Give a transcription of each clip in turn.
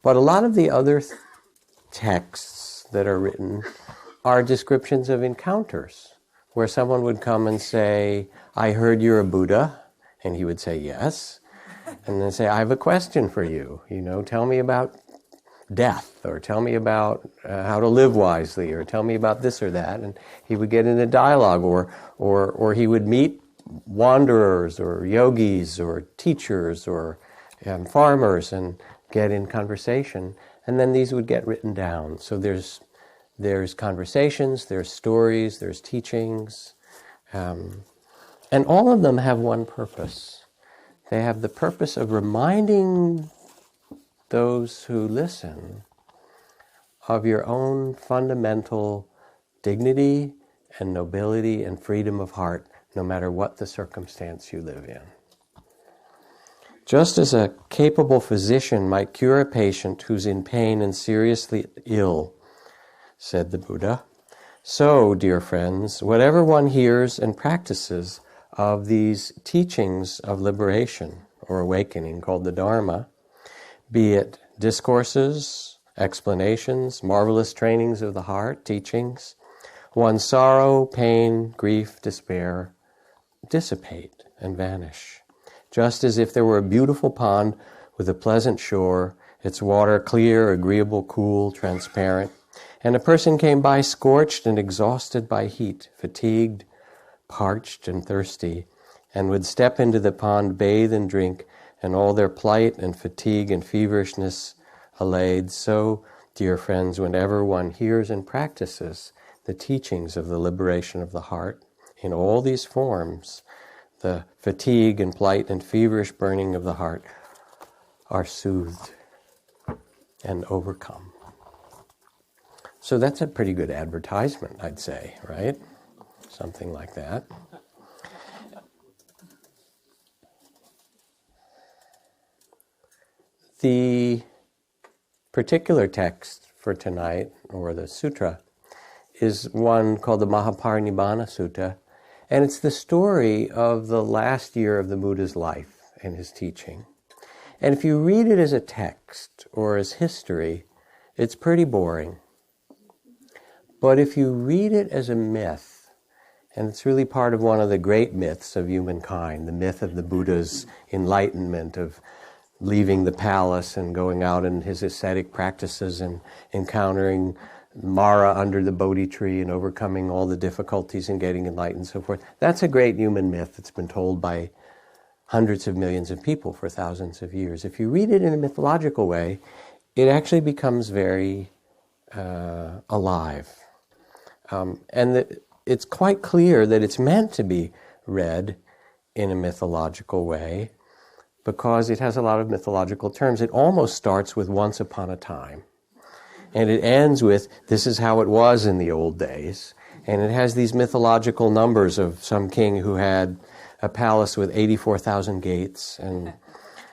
But a lot of the other texts that are written are descriptions of encounters, where someone would come and say, I heard you're a Buddha, and he would say yes, and then say, I have a question for you, tell me about death, or tell me about how to live wisely, or tell me about this or that, and he would get into dialogue, or he would meet wanderers, or yogis, or teachers, or farmers, and get in conversation, and then these would get written down. So there's conversations, there's stories, there's teachings, and all of them have one purpose. They have the purpose of reminding those who listen of your own fundamental dignity and nobility and freedom of heart, no matter what the circumstance you live in. Just as a capable physician might cure a patient who's in pain and seriously ill, said the Buddha, so, dear friends, whatever one hears and practices of these teachings of liberation or awakening called the Dharma, be it discourses, explanations, marvelous trainings of the heart, teachings, one's sorrow, pain, grief, despair, dissipate and vanish. Just as if there were a beautiful pond with a pleasant shore, its water clear, agreeable, cool, transparent, and a person came by scorched and exhausted by heat, fatigued, parched and thirsty, and would step into the pond, bathe and drink, and all their plight and fatigue and feverishness allayed. So, dear friends, whenever one hears and practices the teachings of the liberation of the heart in all these forms, the fatigue and plight and feverish burning of the heart are soothed and overcome. So that's a pretty good advertisement, I'd say, right? Something like that. The particular text for tonight, or the sutra, is one called the Mahaparinibbana Sutta, and it's the story of the last year of the Buddha's life and his teaching. And if you read it as a text or as history, it's pretty boring. But if you read it as a myth, and it's really part of one of the great myths of humankind, the myth of the Buddha's enlightenment, of leaving the palace and going out in his ascetic practices and encountering Mara under the Bodhi tree and overcoming all the difficulties and getting enlightened and so forth. That's a great human myth that's been told by hundreds of millions of people for thousands of years. If you read it in a mythological way, it actually becomes very alive. It's quite clear that it's meant to be read in a mythological way because it has a lot of mythological terms. It almost starts with once upon a time. And it ends with, this is how it was in the old days. And it has these mythological numbers of some king who had a palace with 84,000 gates and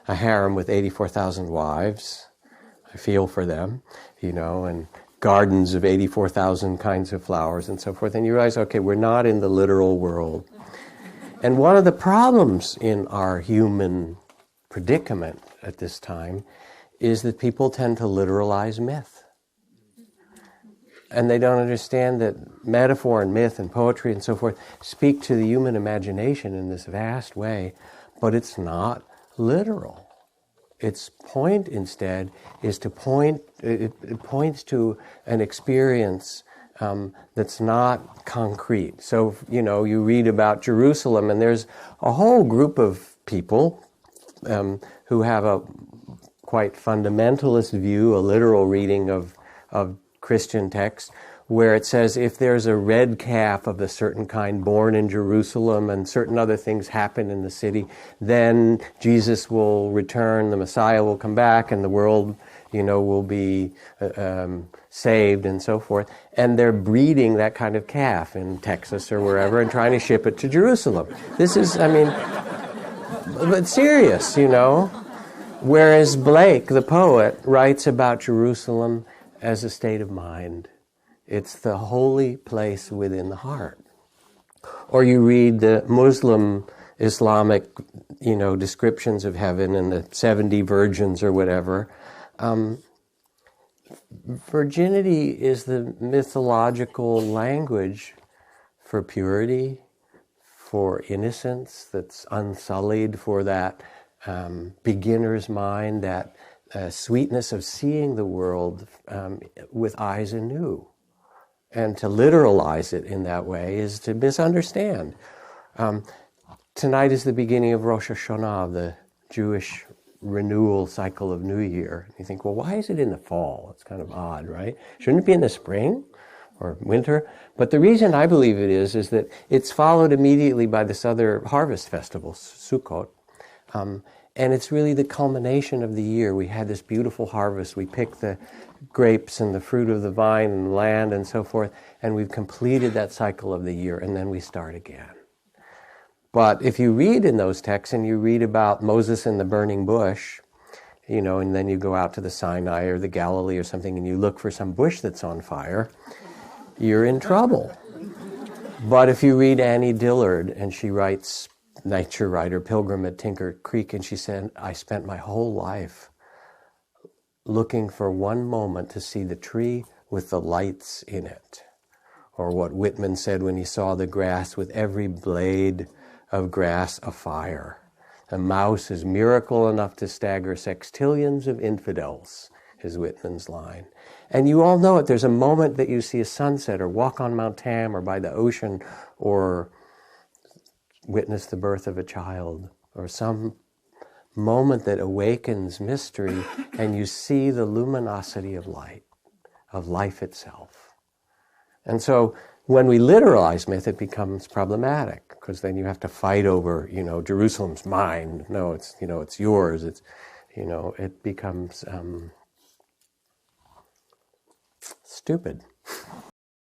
a harem with 84,000 wives. I feel for them, and gardens of 84,000 kinds of flowers and so forth. And you realize, okay, we're not in the literal world. And one of the problems in our human predicament at this time is that people tend to literalize myth. And they don't understand that metaphor and myth and poetry and so forth speak to the human imagination in this vast way, but it's not literal. Its point instead is to it points to an experience that's not concrete. So, you read about Jerusalem and there's a whole group of people who have a quite fundamentalist view, a literal reading of Christian text, where it says if there's a red calf of a certain kind born in Jerusalem and certain other things happen in the city, then Jesus will return, the Messiah will come back, and the world, will be saved and so forth. And they're breeding that kind of calf in Texas or wherever and trying to ship it to Jerusalem. This is, but serious, Whereas Blake, the poet, writes about Jerusalem as a state of mind. It's the holy place within the heart. Or you read the Muslim Islamic, descriptions of heaven and the 70 virgins or whatever. virginity is the mythological language for purity, for innocence that's unsullied, for that beginner's mind, that sweetness of seeing the world with eyes anew. And to literalize it in that way is to misunderstand. Tonight is the beginning of Rosh Hashanah, the Jewish renewal cycle of New Year. You think, well, why is it in the fall? It's kind of odd, right? Shouldn't it be in the spring or winter? But the reason I believe it is that it's followed immediately by this other harvest festival, Sukkot. And it's really the culmination of the year. We had this beautiful harvest. We picked the grapes and the fruit of the vine and land and so forth, and we've completed that cycle of the year, and then we start again. But if you read in those texts and you read about Moses in the burning bush, and then you go out to the Sinai or the Galilee or something and you look for some bush that's on fire, you're in trouble. But if you read Annie Dillard, and she writes Nature Writer, Pilgrim at Tinker Creek, and she said, I spent my whole life looking for one moment to see the tree with the lights in it. Or what Whitman said when he saw the grass with every blade of grass afire. A mouse is miracle enough to stagger sextillions of infidels, is Whitman's line. And you all know it. There's a moment that you see a sunset or walk on Mount Tam or by the ocean or witness the birth of a child or some moment that awakens mystery and you see the luminosity of light, of life itself. And so when we literalize myth, it becomes problematic because then you have to fight over, Jerusalem's mine. No, it's, it's yours. It's, it becomes stupid.